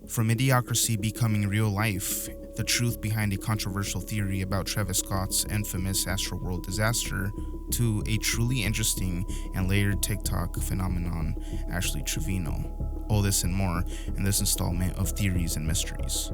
From Idiocracy becoming real life, the truth behind a controversial theory about Travis Scott's infamous Astroworld disaster, to a truly interesting and layered TikTok phenomenon, Ashley Trevino. All this and more in this installment of Theories and Mysteries.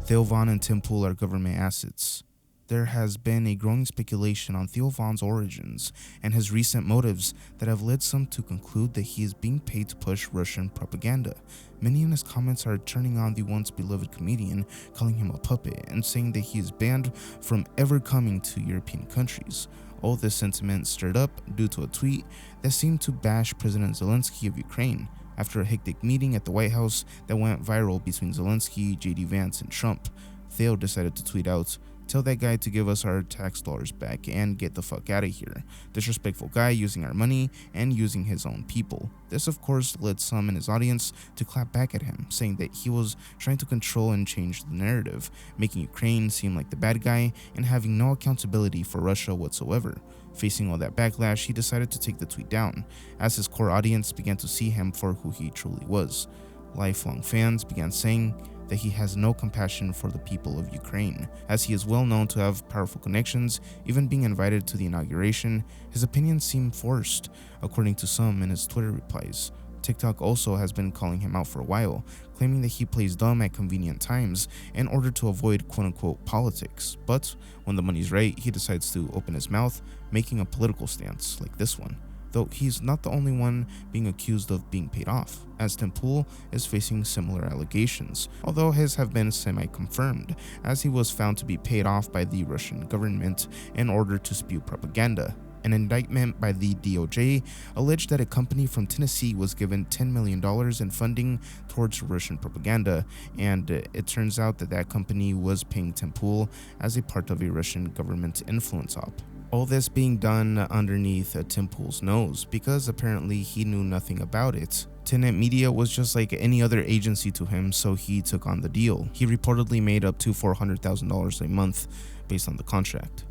Theo Von and Tim Pool are government assets. There has been a growing speculation on Theo Von's origins and his recent motives that have led some to conclude that he is being paid to push Russian propaganda. Many in his comments are turning on the once beloved comedian, calling him a puppet, and saying that he is banned from ever coming to European countries. All this sentiment stirred up due to a tweet that seemed to bash President Zelensky of Ukraine after a hectic meeting at the White House that went viral between Zelensky, JD Vance, and Trump. Theo decided to tweet out, "Tell that guy to give us our tax dollars back and get the fuck out of here. Disrespectful guy using our money and using his own people." This of course led some in his audience to clap back at him, saying that he was trying to control and change the narrative, making Ukraine seem like the bad guy and having no accountability for Russia whatsoever. Facing all that backlash, he decided to take the tweet down, as his core audience began to see him for who he truly was. Lifelong fans began saying that he has no compassion for the people of Ukraine. As he is well known to have powerful connections, even being invited to the inauguration, his opinions seem forced, according to some in his Twitter replies. TikTok also has been calling him out for a while, claiming that he plays dumb at convenient times in order to avoid quote-unquote politics. But when the money's right, he decides to open his mouth, making a political stance like this one. Though he's not the only one being accused of being paid off, as Tim Pool is facing similar allegations, although his have been semi-confirmed, as he was found to be paid off by the Russian government in order to spew propaganda. An indictment by the DOJ alleged that a company from Tennessee was given $10 million in funding towards Russian propaganda, and it turns out that that company was paying Tim Pool as a part of a Russian government influence op. All this being done underneath Tim Pool's nose, because apparently he knew nothing about it. Tenet Media was just like any other agency to him, so he took on the deal. He reportedly made up to $400,000 a month based on the contract.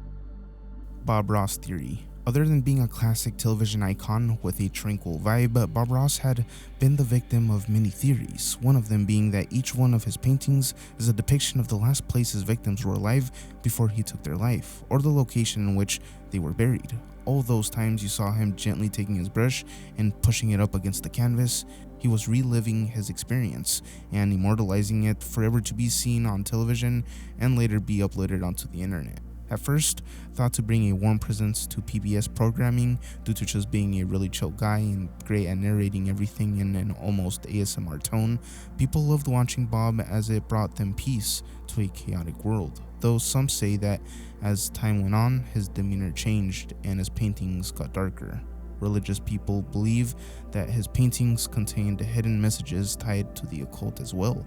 Bob Ross theory. Other than being a classic television icon with a tranquil vibe, Bob Ross had been the victim of many theories, one of them being that each one of his paintings is a depiction of the last place his victims were alive before he took their life, or the location in which they were buried. All those times you saw him gently taking his brush and pushing it up against the canvas, he was reliving his experience and immortalizing it forever to be seen on television and later be uploaded onto the internet. At first, thought to bring a warm presence to PBS programming due to just being a really chill guy and great at narrating everything in an almost ASMR tone, people loved watching Bob as it brought them peace to a chaotic world. Though some say that as time went on, his demeanor changed and his paintings got darker. Religious people believe that his paintings contained hidden messages tied to the occult as well.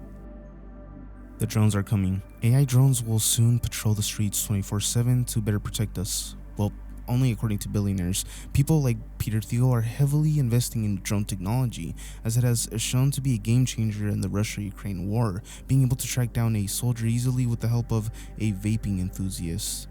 The drones are coming. AI drones will soon patrol the streets 24/7 to better protect us. Well, only according to billionaires. People like Peter Theo are heavily investing in drone technology, as it has shown to be a game changer in the Russia-Ukraine war, being able to track down a soldier easily with the help of a vaping enthusiast.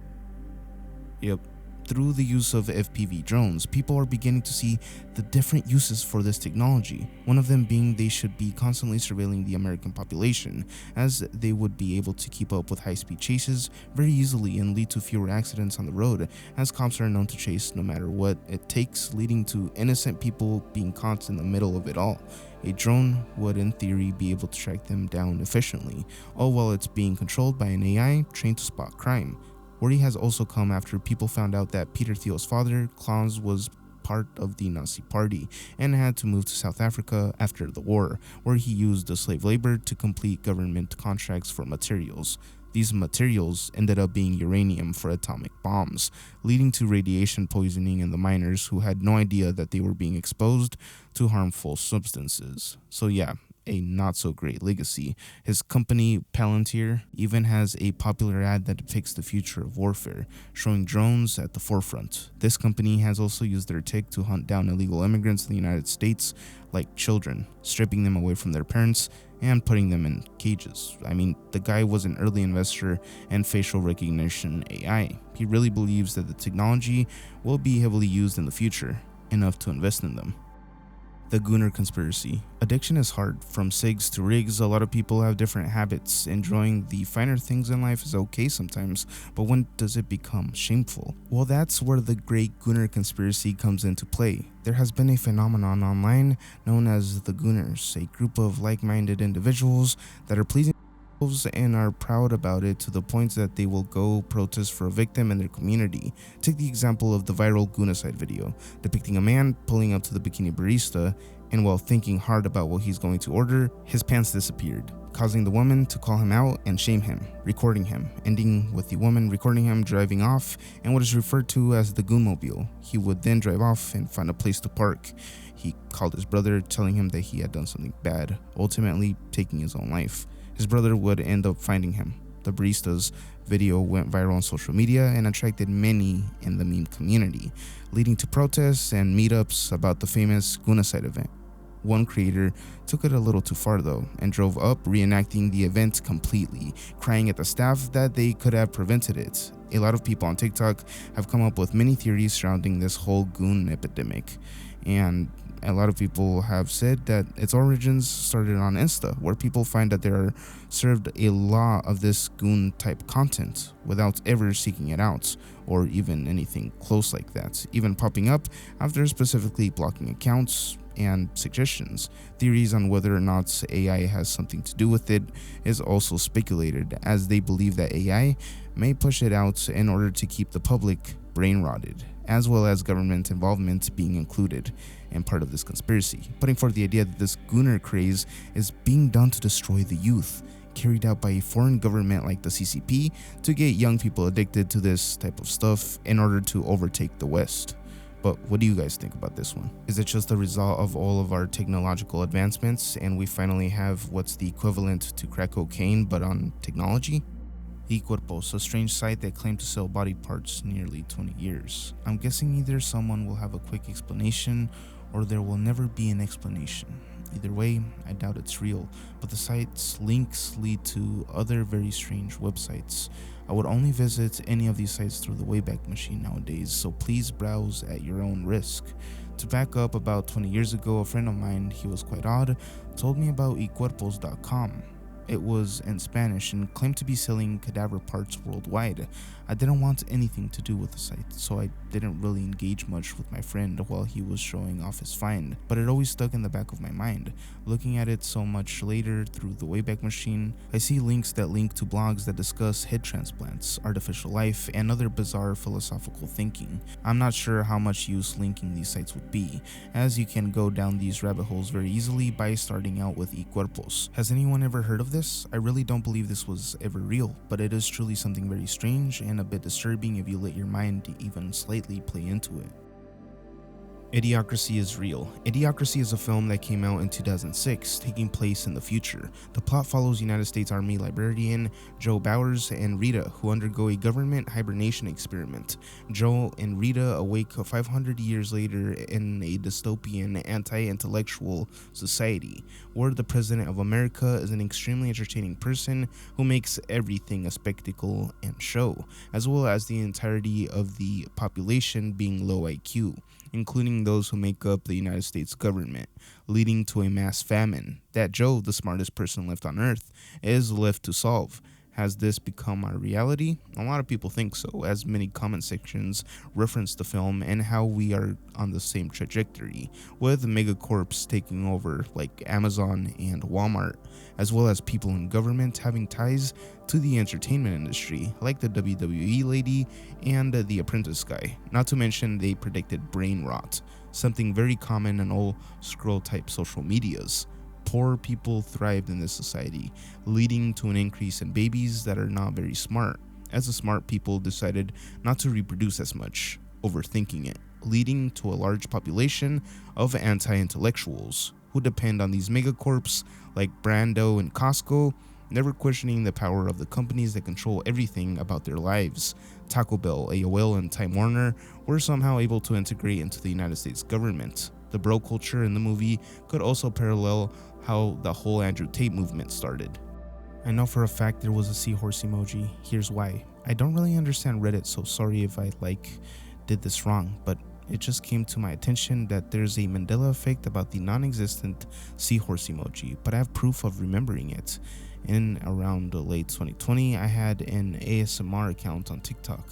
Yep. Through the use of FPV drones, people are beginning to see the different uses for this technology, one of them being they should be constantly surveilling the American population, as they would be able to keep up with high-speed chases very easily and lead to fewer accidents on the road, as cops are known to chase no matter what it takes, leading to innocent people being caught in the middle of it all. A drone would in theory be able to track them down efficiently, all while it's being controlled by an AI trained to spot crime. Worry has also come after people found out that Peter Theo's father, Klaus, was part of the Nazi party and had to move to South Africa after the war, where he used the slave labor to complete government contracts for materials. These materials ended up being uranium for atomic bombs, leading to radiation poisoning in the miners who had no idea that they were being exposed to harmful substances. So yeah, a not so great legacy. His company, Palantir, even has a popular ad that depicts the future of warfare, showing drones at the forefront. This company has also used their tech to hunt down illegal immigrants in the United States like children, stripping them away from their parents and putting them in cages. I mean, the guy was an early investor in facial recognition AI. He really believes that the technology will be heavily used in the future, enough to invest in them. The Gooner Conspiracy. Addiction is hard. From cigs to rigs, a lot of people have different habits. Enjoying the finer things in life is okay sometimes, but when does it become shameful? Well, that's where the great Gooner Conspiracy comes into play. There has been a phenomenon online known as the Gooners, a group of like-minded individuals that are pleasing and are proud about it to the point that they will go protest for a victim in their community. Take the example of the viral Goonacide video, depicting a man pulling up to the bikini barista, and while thinking hard about what he's going to order, his pants disappeared, causing the woman to call him out and shame him, recording him, ending with the woman recording him driving off in what is referred to as the Goonmobile. He would then drive off and find a place to park. He called his brother, telling him that he had done something bad, ultimately taking his own life. His brother would end up finding him. The barista's video went viral on social media and attracted many in the meme community, leading to protests and meetups about the famous Goonacide event. One creator took it a little too far though, and drove up reenacting the event completely, crying at the staff that they could have prevented it. A lot of people on TikTok have come up with many theories surrounding this whole goon epidemic, and a lot of people have said that its origins started on Insta, where people find that they are served a lot of this goon type content without ever seeking it out, or even anything close like that, even popping up after specifically blocking accounts and suggestions. Theories on whether or not AI has something to do with it is also speculated, as they believe that AI may push it out in order to keep the public brain rotted, as well as government involvement being included in part of this conspiracy, putting forth the idea that this Gooner craze is being done to destroy the youth, carried out by a foreign government like the CCP to get young people addicted to this type of stuff in order to overtake the West. But what do you guys think about this one? Is it just a result of all of our technological advancements and we finally have what's the equivalent to crack cocaine but on technology? Cuerpos, a strange site that claimed to sell body parts nearly 20 years. I'm guessing either someone will have a quick explanation or there will never be an explanation. Either way, I doubt it's real, but the site's links lead to other very strange websites. I would only visit any of these sites through the Wayback Machine nowadays, so please browse at your own risk. To back up, about 20 years ago, a friend of mine, he was quite odd, told me about ecuerpos.com. It was in Spanish and claimed to be selling cadaver parts worldwide. I didn't want anything to do with the site, so I didn't really engage much with my friend while he was showing off his find, but it always stuck in the back of my mind. Looking at it so much later through the Wayback Machine, I see links that link to blogs that discuss head transplants, artificial life, and other bizarre philosophical thinking. I'm not sure how much use linking these sites would be, as you can go down these rabbit holes very easily by starting out with eCuerpos. Has anyone ever heard of this? I really don't believe this was ever real, but it is truly something very strange and a bit disturbing if you let your mind even slightly play into it. Idiocracy is real. Idiocracy is a film that came out in 2006, taking place in the future. The plot follows United States Army librarian Joe Bowers and Rita, who undergo a government hibernation experiment. Joe and Rita awake 500 years later in a dystopian anti-intellectual society, where the President of America is an extremely entertaining person who makes everything a spectacle and show, as well as the entirety of the population being low IQ, including those who make up the United States government, leading to a mass famine that Joe, the smartest person left on Earth, is left to solve. Has this become our reality? A lot of people think so, as many comment sections reference the film and how we are on the same trajectory, with megacorps taking over like Amazon and Walmart, as well as people in government having ties to the entertainment industry, like the WWE lady and the Apprentice guy. Not to mention they predicted brain rot, something very common in all scroll type social medias. Poor people thrived in this society, leading to an increase in babies that are not very smart, as the smart people decided not to reproduce as much, overthinking it, leading to a large population of anti-intellectuals who depend on these megacorps like Brando and Costco, never questioning the power of the companies that control everything about their lives. Taco Bell, AOL, and Time Warner were somehow able to integrate into the United States government. The bro culture in the movie could also parallel how the whole Andrew Tate movement started. I know for a fact there was a seahorse emoji. Here's why. I don't really understand Reddit, so sorry if I did this wrong, but it just came to my attention that there's a Mandela effect about the non-existent seahorse emoji, but I have proof of remembering it. In around the late 2020, I had an ASMR account on TikTok.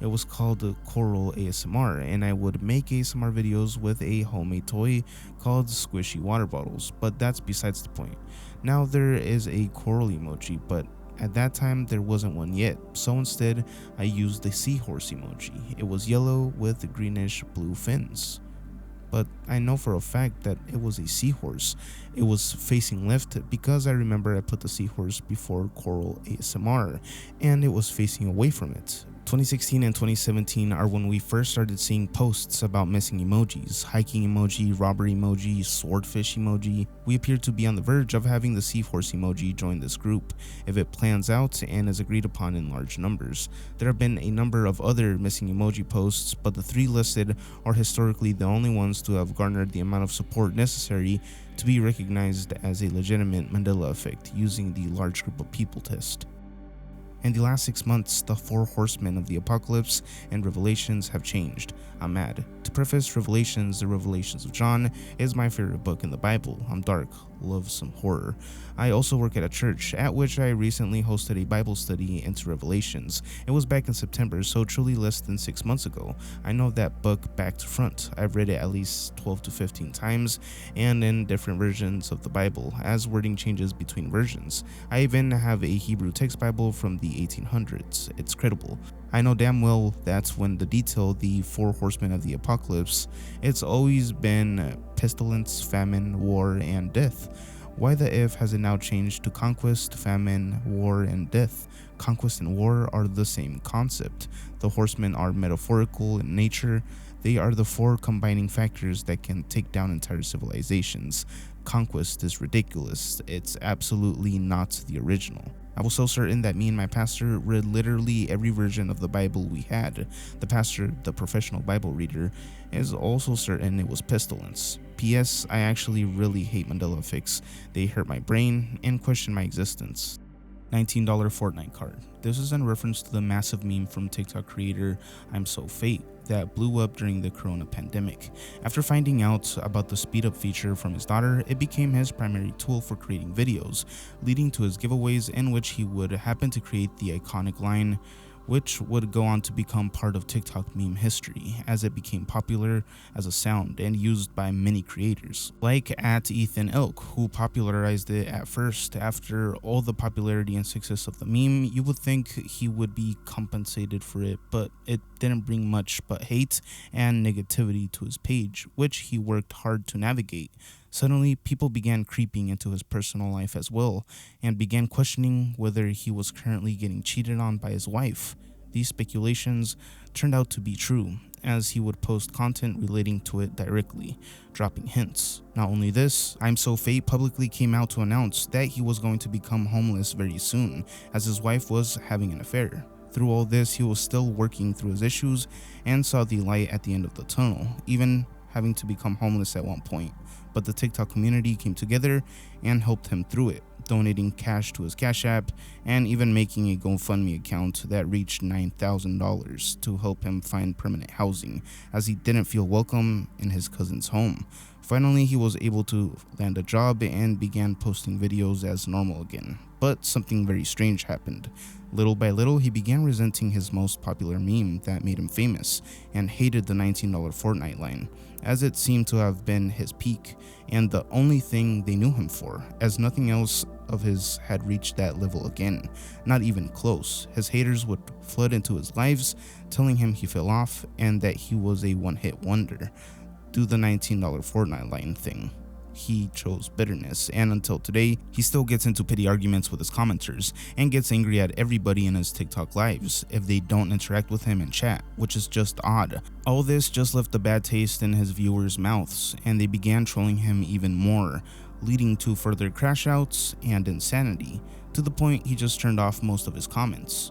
It was called Coral ASMR, and I would make ASMR videos with a homemade toy called squishy water bottles, but that's besides the point. Now there is a coral emoji, but at that time there wasn't one yet, so instead I used the seahorse emoji. It was yellow with greenish blue fins. But I know for a fact that it was a seahorse. It was facing left because I remember I put the seahorse before Coral ASMR, and it was facing away from it. 2016 and 2017 are when we first started seeing posts about missing emojis, hiking emoji, robbery emoji, swordfish emoji. We appear to be on the verge of having the seahorse emoji join this group, if it plans out and is agreed upon in large numbers. There have been a number of other missing emoji posts, but the three listed are historically the only ones to have garnered the amount of support necessary to be recognized as a legitimate Mandela effect using the large group of people test. In the last 6 months, the 4 horsemen of the apocalypse and Revelations have changed. I'm mad. To preface Revelations, the Revelations of John is my favorite book in the Bible. I'm dark, love some horror. I also work at a church, at which I recently hosted a Bible study into Revelations. It was back in September, so truly less than 6 months ago. I know that book back to front. I've read it at least 12 to 15 times, and in different versions of the Bible, as wording changes between versions. I even have a Hebrew text Bible from the 1800s. It's credible. I know damn well that's when the detail, the 4 horsemen of the apocalypse, it's always been pestilence, famine, war, and death. Why the F has it now changed to conquest, famine, war, and death? Conquest and war are the same concept. The horsemen are metaphorical in nature. They are the 4 combining factors that can take down entire civilizations. Conquest is ridiculous. It's absolutely not the original. I was so certain that me and my pastor read literally every version of the Bible we had. The pastor, the professional Bible reader, is also certain it was pestilence. P.S. I actually really hate Mandela effects. They hurt my brain and question my existence. $19 Fortnite card. This is in reference to the massive meme from TikTok creator I'm So Fate that blew up during the corona pandemic. After finding out about the speed up feature from his daughter, it became his primary tool for creating videos, leading to his giveaways in which he would happen to create the iconic line, which would go on to become part of TikTok meme history as it became popular as a sound and used by many creators, like at Ethan Elk, who popularized it at first. After all the popularity and success of the meme, you would think he would be compensated for it, but it didn't bring much but hate and negativity to his page, which he worked hard to navigate. Suddenly, people began creeping into his personal life as well, and began questioning whether he was currently getting cheated on by his wife. These speculations turned out to be true, as he would post content relating to it directly, dropping hints. Not only this, I'm So Fate publicly came out to announce that he was going to become homeless very soon, as his wife was having an affair. Through all this, he was still working through his issues and saw the light at the end of the tunnel, even having to become homeless at one point. But the TikTok community came together and helped him through it, donating cash to his Cash App and even making a GoFundMe account that reached $9,000 to help him find permanent housing, as he didn't feel welcome in his cousin's home. Finally, he was able to land a job and began posting videos as normal again. But something very strange happened. Little by little, he began resenting his most popular meme that made him famous, and hated the $19 Fortnite line, as it seemed to have been his peak, and the only thing they knew him for, as nothing else of his had reached that level again, not even close. His haters would flood into his lives, telling him he fell off, and that he was a one-hit wonder. Do the $19 Fortnite line thing. He chose bitterness, and until today, he still gets into petty arguments with his commenters and gets angry at everybody in his TikTok lives if they don't interact with him in chat, which is just odd. All this just left a bad taste in his viewers' mouths, and they began trolling him even more, leading to further crash outs and insanity, to the point he just turned off most of his comments.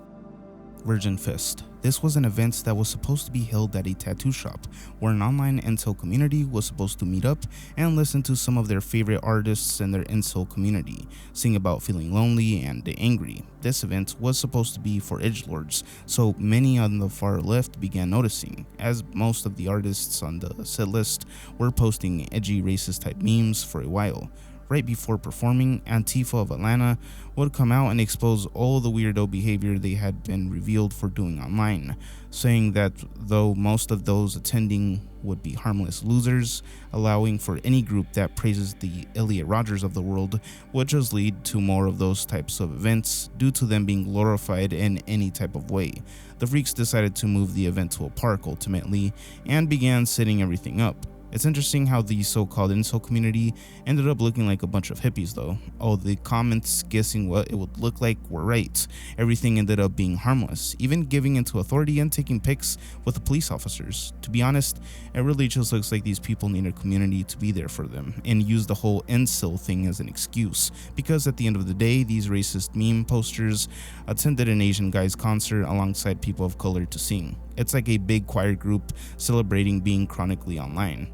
Virgin Fest. This was an event that was supposed to be held at a tattoo shop, where an online incel community was supposed to meet up and listen to some of their favorite artists in their incel community, sing about feeling lonely and angry. This event was supposed to be for edgelords, so many on the far left began noticing, as most of the artists on the set list were posting edgy racist type memes for a while. Right before performing, Antifa of Atlanta would come out and expose all the weirdo behavior they had been revealed for doing online, saying that though most of those attending would be harmless losers, allowing for any group that praises the Elliot Rodgers of the world would just lead to more of those types of events due to them being glorified in any type of way. The freaks decided to move the event to a park ultimately and began setting everything up. It's interesting how the so-called incel community ended up looking like a bunch of hippies though. Oh, the comments guessing what it would look like were right. Everything ended up being harmless, even giving into authority and taking pics with the police officers. To be honest, it really just looks like these people need a community to be there for them and use the whole incel thing as an excuse, because at the end of the day, these racist meme posters attended an Asian guy's concert alongside people of color to sing. It's like a big choir group celebrating being chronically online.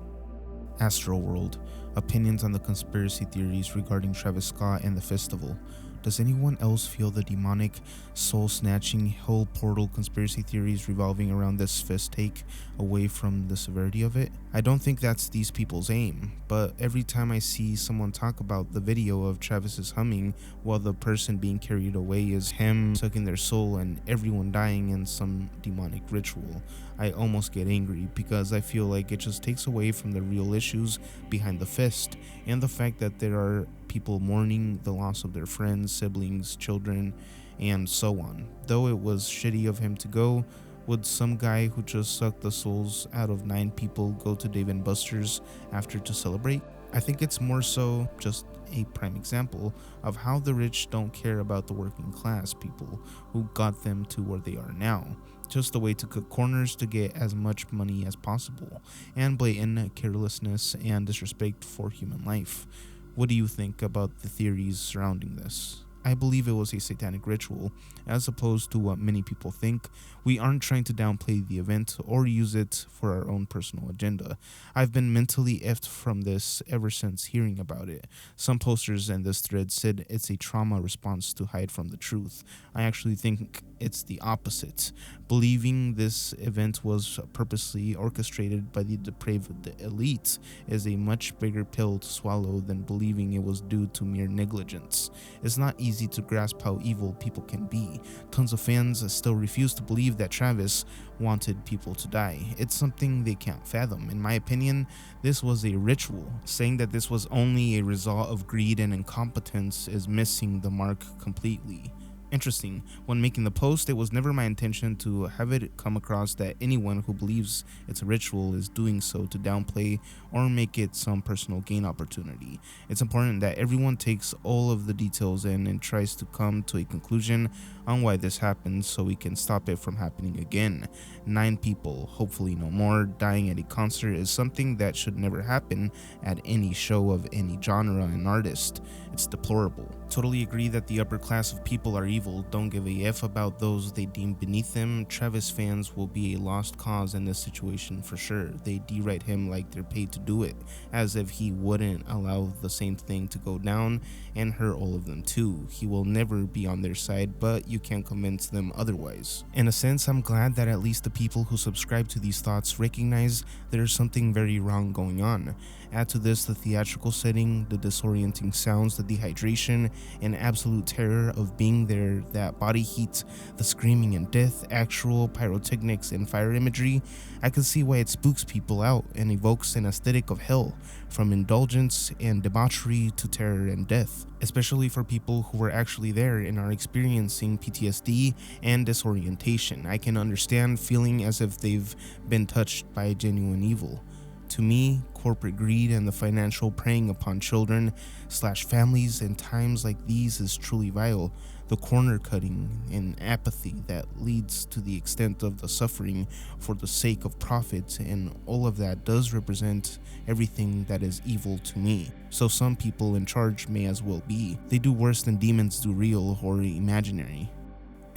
Astroworld. Opinions on the conspiracy theories regarding Travis Scott and the festival. Does anyone else feel the demonic, soul-snatching, hell portal conspiracy theories revolving around this fest take away from the severity of it? I don't think that's these people's aim, but every time I see someone talk about the video of Travis's humming while the person being carried away is him sucking their soul and everyone dying in some demonic ritual, I almost get angry because I feel like it just takes away from the real issues behind the fest and the fact that there are people mourning the loss of their friends, siblings, children, and so on. Though it was shitty of him to go, would some guy who just sucked the souls out of 9 people go to Dave & Buster's after to celebrate? I think it's more so just a prime example of how the rich don't care about the working class people who got them to where they are now. Just a way to cut corners to get as much money as possible, and blatant carelessness and disrespect for human life. What do you think about the theories surrounding this? I believe it was a satanic ritual, as opposed to what many people think. We aren't trying to downplay the event or use it for our own personal agenda. I've been mentally effed from this ever since hearing about it. Some posters in this thread said it's a trauma response to hide from the truth. I actually think it's the opposite. Believing this event was purposely orchestrated by the depraved elite is a much bigger pill to swallow than believing it was due to mere negligence. It's not easy to grasp how evil people can be. Tons of fans still refuse to believe that Travis wanted people to die. It's something they can't fathom. In my opinion, this was a ritual. Saying that this was only a result of greed and incompetence is missing the mark completely. Interesting, when making the post, it was never my intention to have it come across that anyone who believes it's a ritual is doing so to downplay or make it some personal gain opportunity. It's important that everyone takes all of the details in and tries to come to a conclusion on why this happened so we can stop it from happening again. 9 people, hopefully no more, dying at a concert is something that should never happen at any show of any genre and artist. It's deplorable. Totally agree that the upper class of people are evil, don't give a F about those they deem beneath them. Travis fans will be a lost cause in this situation for sure. They deride him like they're paid to do it, as if he wouldn't allow the same thing to go down and hurt all of them too. He will never be on their side, but you can't convince them otherwise. In a sense, I'm glad that at least the people who subscribe to these thoughts recognize there's something very wrong going on. Add to this the theatrical setting, the disorienting sounds, the dehydration, and absolute terror of being there, that body heat, the screaming and death, actual pyrotechnics and fire imagery. I can see why it spooks people out and evokes an aesthetic of hell, from indulgence and debauchery to terror and death, especially for people who were actually there and are experiencing PTSD and disorientation. I can understand feeling as if they've been touched by genuine evil. To me, corporate greed and the financial preying upon children/families in times like these is truly vile. The corner cutting and apathy that leads to the extent of the suffering for the sake of profit, and all of that does represent everything that is evil to me. So some people in charge may as well be. They do worse than demons do, real or imaginary.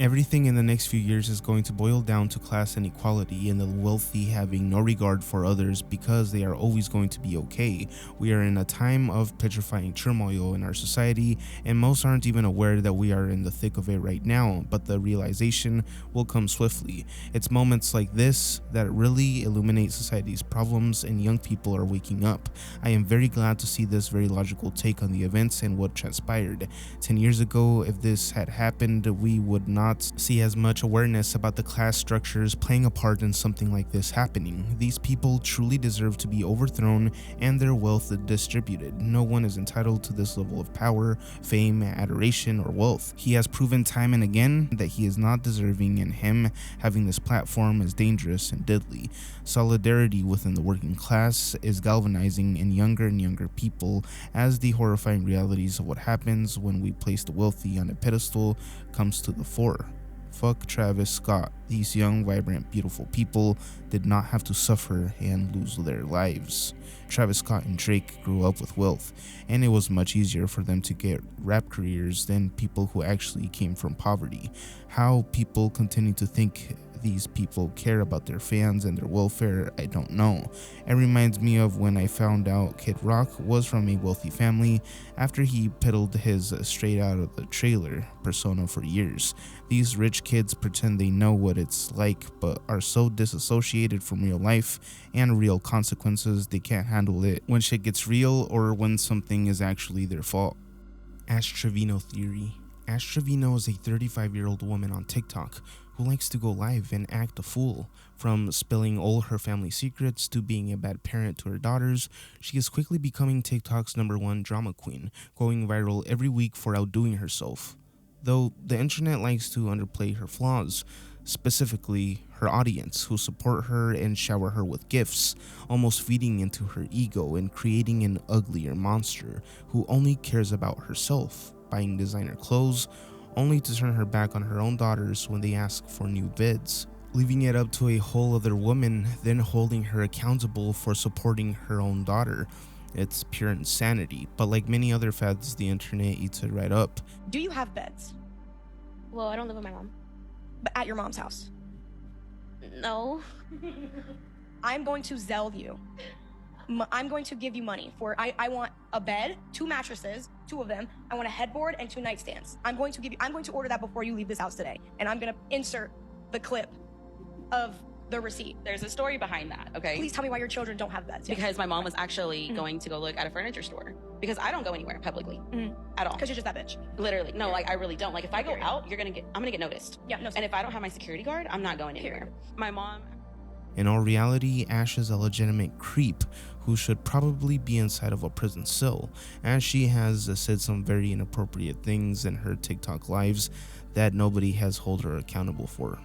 Everything in the next few years is going to boil down to class inequality and the wealthy having no regard for others because they are always going to be okay. We are in a time of petrifying turmoil in our society, and most aren't even aware that we are in the thick of it right now, but the realization will come swiftly. It's moments like this that really illuminate society's problems, and young people are waking up. I am very glad to see this very logical take on the events and what transpired. 10 years ago, if this had happened, we would not see as much awareness about the class structures playing a part in something like this happening. These people truly deserve to be overthrown and their wealth distributed. No one is entitled to this level of power, fame, adoration, or wealth. He has proven time and again that he is not deserving, and him having this platform is dangerous and deadly. Solidarity within the working class is galvanizing in younger and younger people as the horrifying realities of what happens when we place the wealthy on a pedestal comes to the fore. Fuck Travis Scott. These young, vibrant, beautiful people did not have to suffer and lose their lives. Travis Scott and Drake grew up with wealth, and it was much easier for them to get rap careers than people who actually came from poverty. How people continue to think these people care about their fans and their welfare, I don't know. It reminds me of when I found out Kid Rock was from a wealthy family after he peddled his straight out of the trailer persona for years. These rich kids pretend they know what it's like, but are so disassociated from real life and real consequences they can't handle it when shit gets real or when something is actually their fault. Ash Trevino theory. Ash Trevino is a 35-year-old woman on TikTok who likes to go live and act a fool. From spilling all her family secrets to being a bad parent to her daughters, she is quickly becoming TikTok's #1 drama queen, going viral every week for outdoing herself. Though the internet likes to underplay her flaws, specifically her audience who support her and shower her with gifts, almost feeding into her ego and creating an uglier monster who only cares about herself, buying designer clothes, only to turn her back on her own daughters when they ask for new vids, leaving it up to a whole other woman, then holding her accountable for supporting her own daughter. It's pure insanity, but like many other fads, the internet eats it right up. Do you have beds? Well, I don't live with my mom. But at your mom's house? No. I'm going to Zelle you. I'm going to give you money for, I want a bed, 2 mattresses, 2 of them. I want a headboard and 2 nightstands. I'm going to order that before you leave this house today. And I'm going to insert the clip of the receipt. There's a story behind that, okay? Please tell me why your children don't have beds. Because my mom was actually going to go look at a furniture store. Because I don't go anywhere publicly at all. Because you're just that bitch. Literally. No, like I really don't. Like if I go out, I'm gonna get noticed. Yeah, no. And if I don't have my security guard, I'm not going anywhere. My mom. In all reality, Ash is a legitimate creep who should probably be inside of a prison cell, as she has said some very inappropriate things in her TikTok lives that nobody has held her accountable for.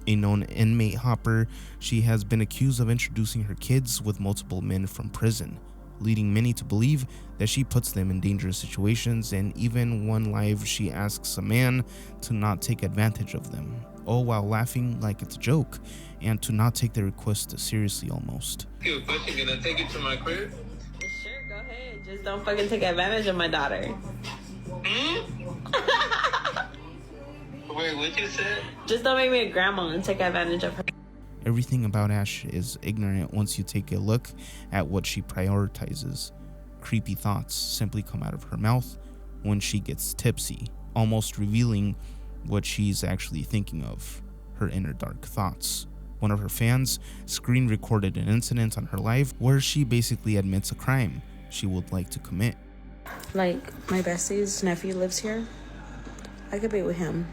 A known inmate hopper, she has been accused of introducing her kids with multiple men from prison, leading many to believe that she puts them in dangerous situations, and even one live she asks a man to not take advantage of them, all while laughing like it's a joke, and to not take their request seriously almost. You gonna take it to my crib? Sure, go ahead. Just don't fucking take advantage of my daughter. Wait, what you said? Just don't make me a grandma and take advantage of her. Everything about Ash is ignorant once you take a look at what she prioritizes. Creepy thoughts simply come out of her mouth when she gets tipsy, almost revealing what she's actually thinking of, her inner dark thoughts. One of her fans screen recorded an incident on her live where she basically admits a crime she would like to commit. Like, my bestie's nephew lives here. I could be with him.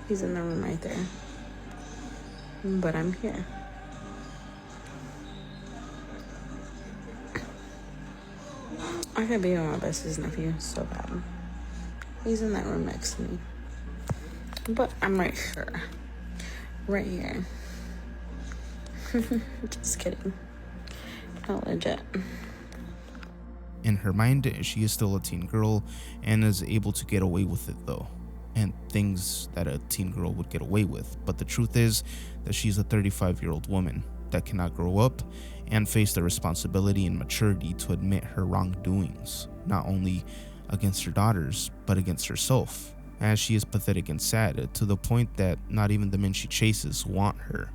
He's in the room right there. But I'm here. I could be with my bestie's nephew so bad. He's in that room next to me. But I'm right here. Right here. Just kidding. Not legit. In her mind, she is still a teen girl and is able to get away with it though, and things that a teen girl would get away with. But the truth is that she's a 35-year-old woman that cannot grow up and face the responsibility and maturity to admit her wrongdoings, not only against her daughters, but against herself. as she is pathetic and sad, to the point that not even the men she chases want her,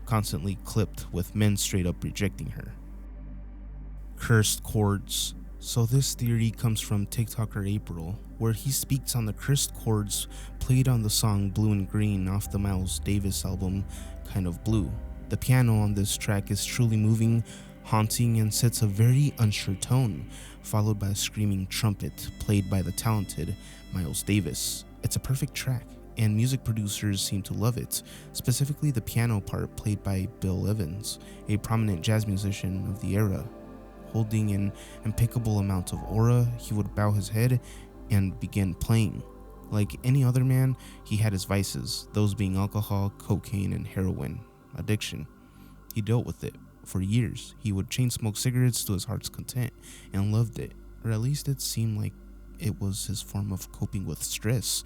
constantly clipped with men straight up rejecting her. Cursed chords. So this theory comes from TikToker April, where he speaks on the cursed chords played on the song Blue and Green off the Miles Davis album Kind of Blue. The piano on this track is truly moving, haunting, and sets a very unsure tone, followed by a screaming trumpet played by the talented Miles Davis. It's a perfect track, and music producers seem to love it, specifically the piano part played by Bill Evans, a prominent jazz musician of the era. Holding an impeccable amount of aura, he would bow his head and begin playing. Like any other man, he had his vices, those being alcohol, cocaine, and heroin addiction. He dealt with it. For years, he would chain smoke cigarettes to his heart's content and loved it, or at least it seemed like it was his form of coping with stress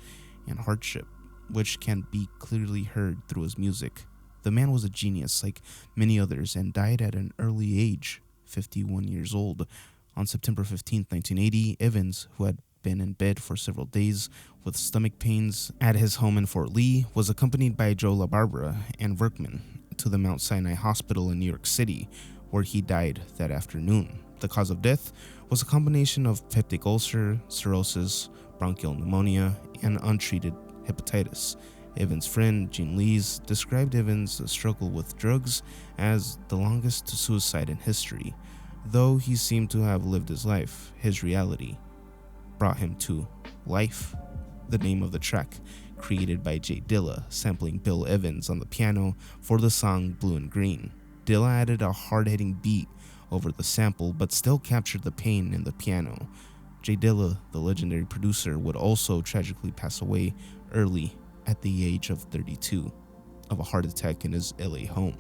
and hardship, which can be clearly heard through his music. The man was a genius like many others and died at an early age, 51 years old. On September 15, 1980, Evans, who had been in bed for several days with stomach pains at his home in Fort Lee, was accompanied by Joe LaBarbera and Workman to the Mount Sinai Hospital in New York City, where he died that afternoon. The cause of death was a combination of peptic ulcer, cirrhosis, bronchial pneumonia, and untreated hepatitis. Evans' friend, Gene Lees, described Evans' struggle with drugs as the longest suicide in history. Though he seemed to have lived his life, his reality brought him to life. The name of the track, created by Jay Dilla, sampling Bill Evans on the piano for the song Blue and Green. Dilla added a hard-hitting beat over the sample, but still captured the pain in the piano. Jay Dilla, the legendary producer, would also tragically pass away early at the age of 32 of a heart attack in his LA home.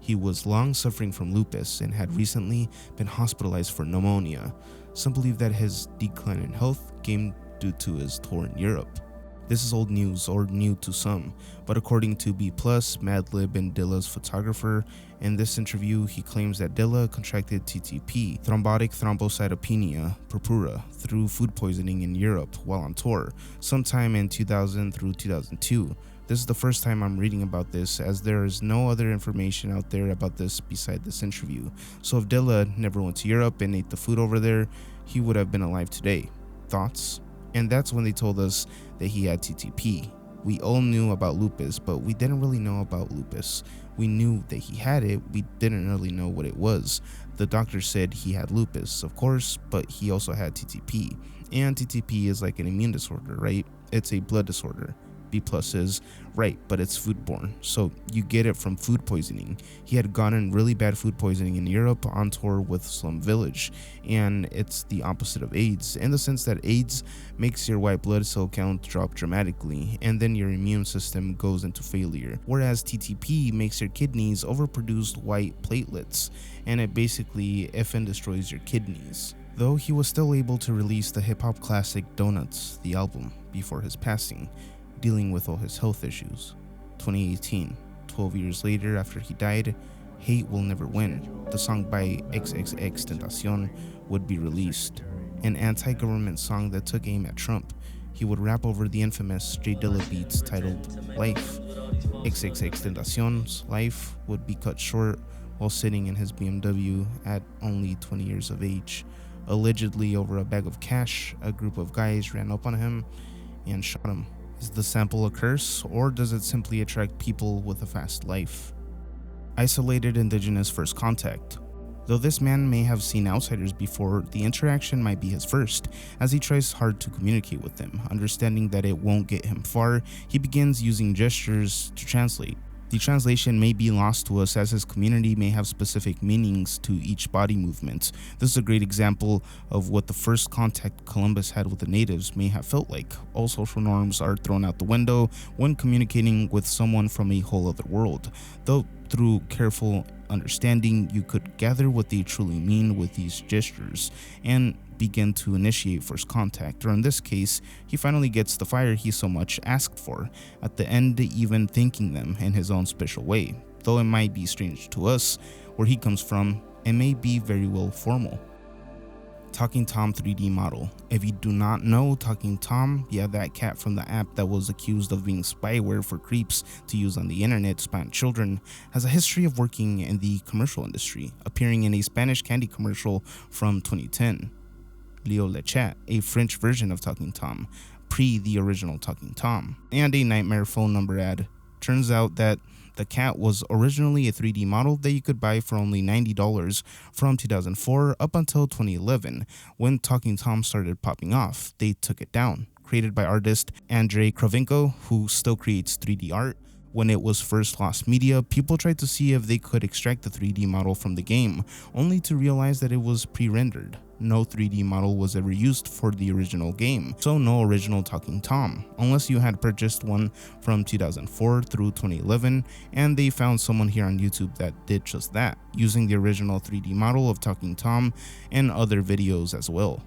He was long suffering from lupus and had recently been hospitalized for pneumonia. Some believe that his decline in health came due to his tour in Europe. This is old news, or new to some, but according to B+, Madlib, and Dilla's photographer, in this interview he claims that Dilla contracted TTP, thrombotic thrombocytopenia purpura, through food poisoning in Europe while on tour, sometime in 2000 through 2002. This is the first time I'm reading about this, as there is no other information out there about this beside this interview. So if Dilla never went to Europe and ate the food over there, he would have been alive today. Thoughts? And that's when they told us that he had TTP. We all knew about lupus, but we didn't really know about lupus. We knew that he had it, we didn't really know what it was. The doctor said he had lupus, of course, but he also had TTP. And TTP is like an immune disorder, right? It's a blood disorder. B+ is right, but it's foodborne, so you get it from food poisoning. He had gotten really bad food poisoning in Europe on tour with Slum Village, and it's the opposite of AIDS, in the sense that AIDS makes your white blood cell count drop dramatically, and then your immune system goes into failure, whereas TTP makes your kidneys overproduce white platelets, and it basically effing destroys your kidneys. Though he was still able to release the hip-hop classic Donuts, the album, before his passing, dealing with all his health issues. 2018, 12 years later after he died, Hate Will Never Win, the song by xxxtentacion, would be released. An anti-government song that took aim at Trump. He would rap over the infamous Jay Dilla beats titled Life. xxxtentacion's life would be cut short while sitting in his BMW at only 20 years of age. Allegedly over a bag of cash, a group of guys ran up on him and shot him. Is the sample a curse, or does it simply attract people with a fast life? Isolated indigenous first contact. Though this man may have seen outsiders before, the interaction might be his first. As he tries hard to communicate with them, understanding that it won't get him far, he begins using gestures to translate. The translation may be lost to us, as his community may have specific meanings to each body movement. This is a great example of what the first contact Columbus had with the natives may have felt like. All social norms are thrown out the window when communicating with someone from a whole other world. Though through careful understanding, you could gather what they truly mean with these gestures and begin to initiate first contact, or in this case, he finally gets the fire he so much asked for, at the end even thanking them in his own special way. Though it might be strange to us, where he comes from, it may be very well formal. Talking Tom 3D model. If you do not know Talking Tom, yeah, that cat from the app that was accused of being spyware for creeps to use on the internet to spy on children, has a history of working in the commercial industry, appearing in a Spanish candy commercial from 2010. Leo Le Chat, a French version of Talking Tom, pre the original Talking Tom, and a Nightmare phone number ad. Turns out that the cat was originally a 3D model that you could buy for only $90 from 2004 up until 2011, when Talking Tom started popping off. They took it down. Created by artist Andrei Kravenko, who still creates 3D art. When it was first lost media, people tried to see if they could extract the 3D model from the game, only to realize that it was pre-rendered. No 3D model was ever used for the original game, so no original Talking Tom, unless you had purchased one from 2004 through 2011, and they found someone here on YouTube that did just that, using the original 3D model of Talking Tom and other videos as well.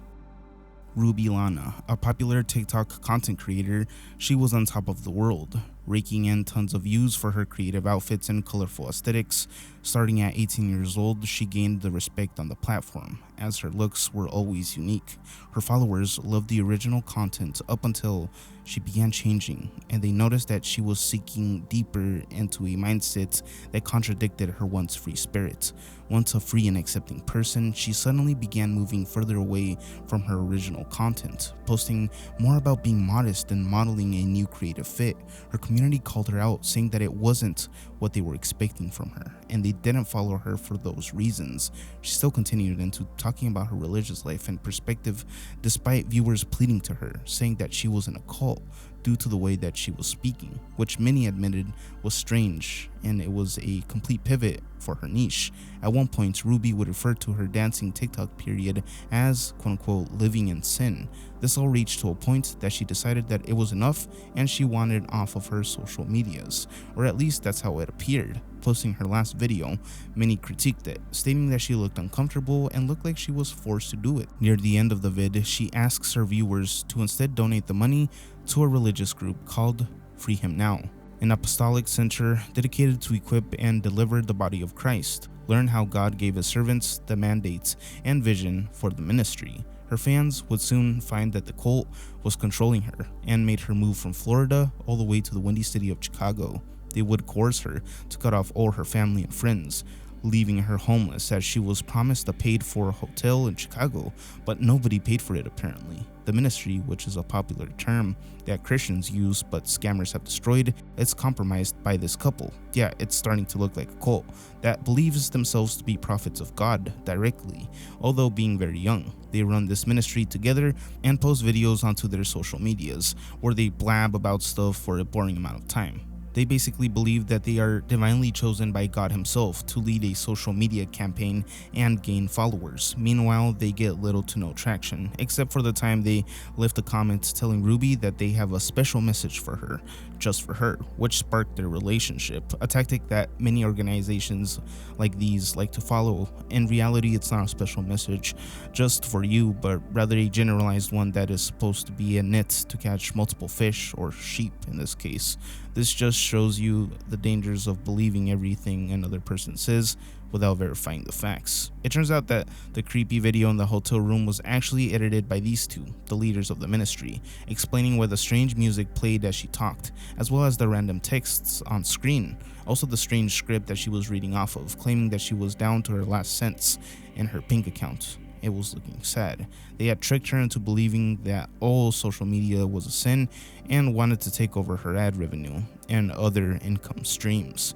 Rubee Lana, a popular TikTok content creator, she was on top of the world, raking in tons of views for her creative outfits and colorful aesthetics. Starting at 18 years old, she gained the respect on the platform, as her looks were always unique. Her followers loved the original content up until she began changing, and they noticed that she was seeking deeper into a mindset that contradicted her once free spirit. Once a free and accepting person, she suddenly began moving further away from her original content, posting more about being modest and modeling a new creative fit. Her community called her out, saying that it wasn't what they were expecting from her, and they didn't follow her for those reasons. She still continued into talking about her religious life and perspective, despite viewers pleading to her, saying that she was in a cult due to the way that she was speaking, which many admitted was strange, and it was a complete pivot for her niche. At one point, Rubee would refer to her dancing TikTok period as quote-unquote living in sin. This all reached to a point that she decided that it was enough and she wanted off of her social medias, or at least that's how it appeared. Posting her last video, many critiqued it, stating that she looked uncomfortable and looked like she was forced to do it. Near the end of the vid, she asks her viewers to instead donate the money to a religious group called Free Him Now, an apostolic center dedicated to equip and deliver the body of Christ. Learn how God gave his servants the mandates and vision for the ministry. Her fans would soon find that the cult was controlling her and made her move from Florida all the way to the windy city of Chicago. They would coerce her to cut off all her family and friends, leaving her homeless as she was promised a paid-for hotel in Chicago, but nobody paid for it apparently. The ministry, which is a popular term that Christians use but scammers have destroyed, is compromised by this couple. Yeah, it's starting to look like a cult that believes themselves to be prophets of God directly, although being very young. They run this ministry together and post videos onto their social medias, where they blab about stuff for a boring amount of time. They basically believe that they are divinely chosen by God himself to lead a social media campaign and gain followers. Meanwhile, they get little to no traction, except for the time they left a comment telling Rubee that they have a special message for her, just for her, which sparked their relationship, a tactic that many organizations like these like to follow. In reality, it's not a special message just for you, but rather a generalized one that is supposed to be a net to catch multiple fish, or sheep in this case. This just shows you the dangers of believing everything another person says without verifying the facts. It turns out that the creepy video in the hotel room was actually edited by these two, the leaders of the ministry, explaining why the strange music played as she talked, as well as the random texts on screen. Also the strange script that she was reading off of, claiming that she was down to her last cents in her pink account. It was looking sad. They had tricked her into believing that all social media was a sin and wanted to take over her ad revenue and other income streams.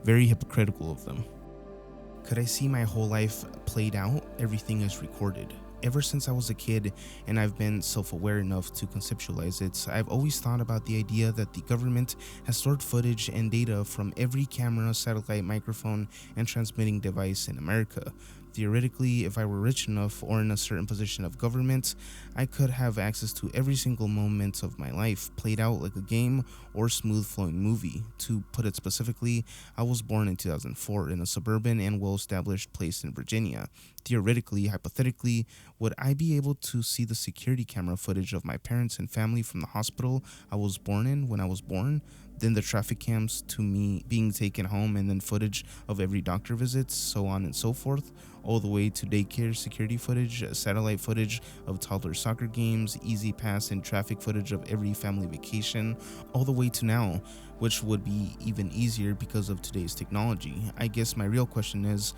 Very hypocritical of them. Could I see my whole life played out? Everything is recorded. Ever since I was a kid and I've been self-aware enough to conceptualize it, I've always thought about the idea that the government has stored footage and data from every camera, satellite, microphone, and transmitting device in America. Theoretically, if I were rich enough or in a certain position of government, I could have access to every single moment of my life, played out like a game or smooth flowing movie. To put it specifically, I was born in 2004 in a suburban and well-established place in Virginia. Theoretically, hypothetically, would I be able to see the security camera footage of my parents and family from the hospital I was born in when I was born? then the traffic cams to me being taken home, and then footage of every doctor visit, so on and so forth, all the way to daycare security footage, satellite footage of toddler soccer games, easy pass and traffic footage of every family vacation, all the way to now, which would be even easier because of today's technology. I guess my real question is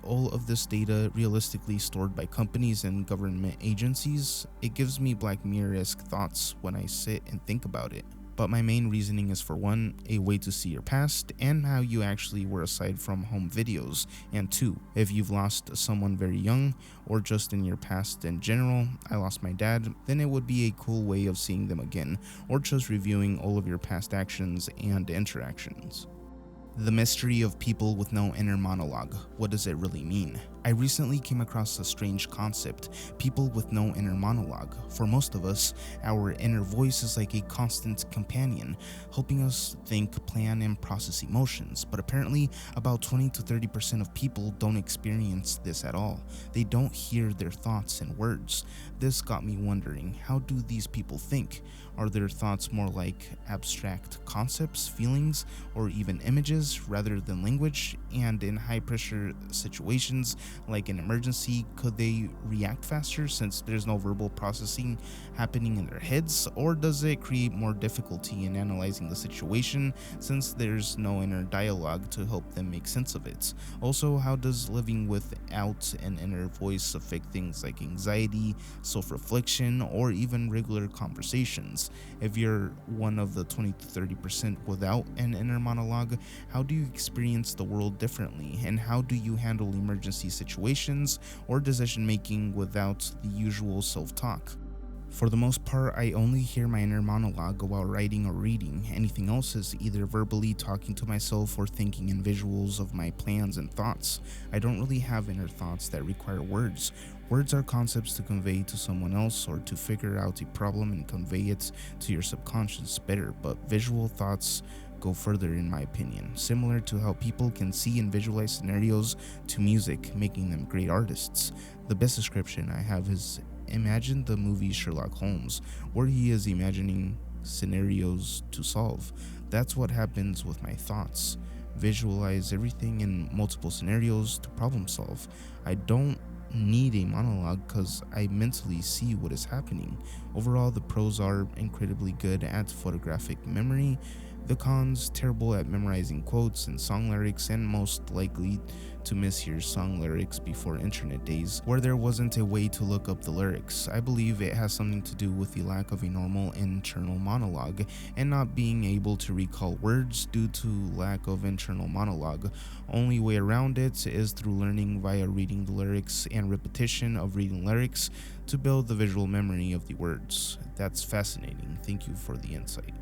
all of this data realistically stored by companies and government agencies? It gives me Black Mirror-esque thoughts when I sit and think about it. But my main reasoning is, for one, a way to see your past and how you actually were aside from home videos, and two, if you've lost someone very young or just in your past in general. I lost my dad, then it would be a cool way of seeing them again, or just reviewing all of your past actions and interactions. The mystery of people with no inner monologue. What does it really mean? I recently came across a strange concept, people with no inner monologue. For most of us, our inner voice is like a constant companion, helping us think, plan, and process emotions, but apparently about 20 to 30% of people don't experience this at all. They don't hear their thoughts and words. This got me wondering, how do these people think? Are their thoughts more like abstract concepts, feelings, or even images rather than language? And in high-pressure situations, like an emergency, could they react faster since there's no verbal processing happening in their heads? Or does it create more difficulty in analyzing the situation since there's no inner dialogue to help them make sense of it? Also, how does living without an inner voice affect things like anxiety, self-reflection, or even regular conversations? If you're one of the 20 to 30% without an inner monologue, how do you experience the world differently? And how do you handle emergency situations or decision making without the usual self-talk? For the most part, I only hear my inner monologue while writing or reading. Anything else is either verbally talking to myself or thinking in visuals of my plans and thoughts. I don't really have inner thoughts that require words. Words are concepts to convey to someone else or to figure out a problem and convey it to your subconscious better, but visual thoughts go further in my opinion, similar to how people can see and visualize scenarios to music, making them great artists. The best description I have is, imagine the movie Sherlock Holmes, where he is imagining scenarios to solve. That's what happens with my thoughts. Visualize everything in multiple scenarios to problem solve. I don't need a monologue because I mentally see what is happening. Overall, the pros are incredibly good at photographic memory. The cons, terrible at memorizing quotes and song lyrics, and most likely to mishear song lyrics before internet days, where there wasn't a way to look up the lyrics. I believe it has something to do with the lack of a normal internal monologue and not being able to recall words due to lack of internal monologue. Only way around it is through learning via reading the lyrics and repetition of reading lyrics to build the visual memory of the words. That's fascinating. Thank you for the insight.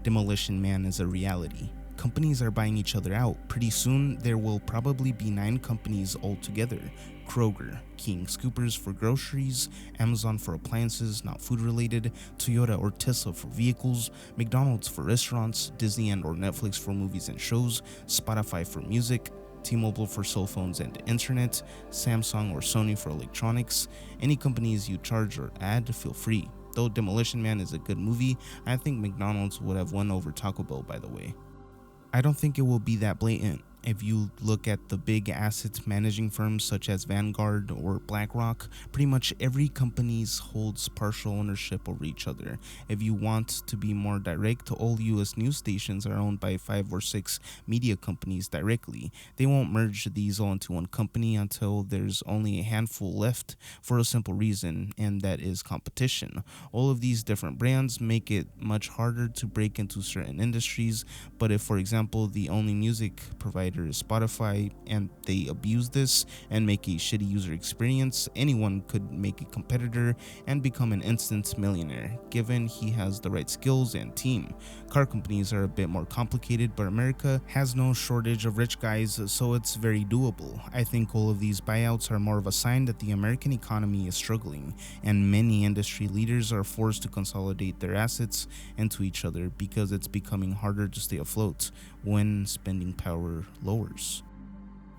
Demolition Man is a reality. Companies are buying each other out. Pretty soon, there will probably be 9 companies altogether. Kroger, King Scoopers for groceries, Amazon for appliances not food related, Toyota or Tesla for vehicles, McDonald's for restaurants, Disney and or Netflix for movies and shows, Spotify for music, T-Mobile for cell phones and internet, Samsung or Sony for electronics. Any companies you charge or add, feel free. Though Demolition Man is a good movie, I think McDonald's would have won over Taco Bell, by the way. I don't think it will be that blatant. If you look at the big asset managing firms such as Vanguard or BlackRock, pretty much every company holds partial ownership over each other. If you want to be more direct, all US news stations are owned by 5 or 6 media companies directly. They won't merge these all into one company until there's only a handful left, for a simple reason, and that is competition. All of these different brands make it much harder to break into certain industries, but if, for example, the only music provider is Spotify and they abuse this and make a shitty user experience, anyone could make a competitor and become an instant millionaire, given he has the right skills and team. Car companies are a bit more complicated, but America has no shortage of rich guys, so it's very doable. I think all of these buyouts are more of a sign that the American economy is struggling, and many industry leaders are forced to consolidate their assets into each other because it's becoming harder to stay afloat when spending power lowers.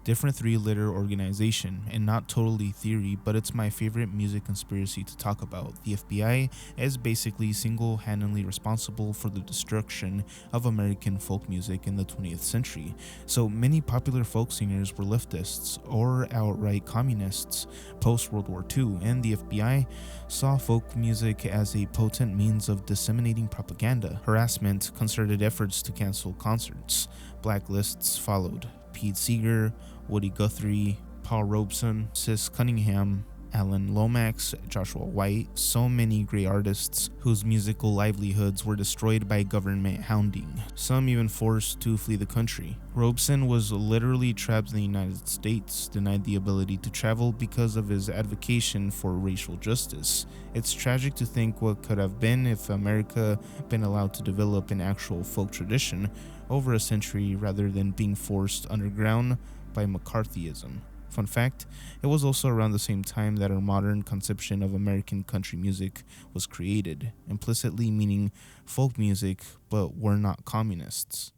different three-letter organization, and not totally theory, but it's my favorite music conspiracy to talk about. The FBI is basically single-handedly responsible for the destruction of American folk music in the 20th century. So many popular folk singers were leftists or outright communists post-World War II, and the FBI saw folk music as a potent means of disseminating propaganda, harassment, concerted efforts to cancel concerts. Blacklists followed. Pete Seeger, Woody Guthrie, Paul Robeson, Sis Cunningham, Alan Lomax, Joshua White, so many great artists whose musical livelihoods were destroyed by government hounding, some even forced to flee the country. Robeson was literally trapped in the United States, denied the ability to travel because of his advocacy for racial justice. It's tragic to think what could have been if America been allowed to develop an actual folk tradition over a century rather than being forced underground by McCarthyism. Fun fact, it was also around the same time that our modern conception of American country music was created, implicitly meaning folk music, but we're not communists.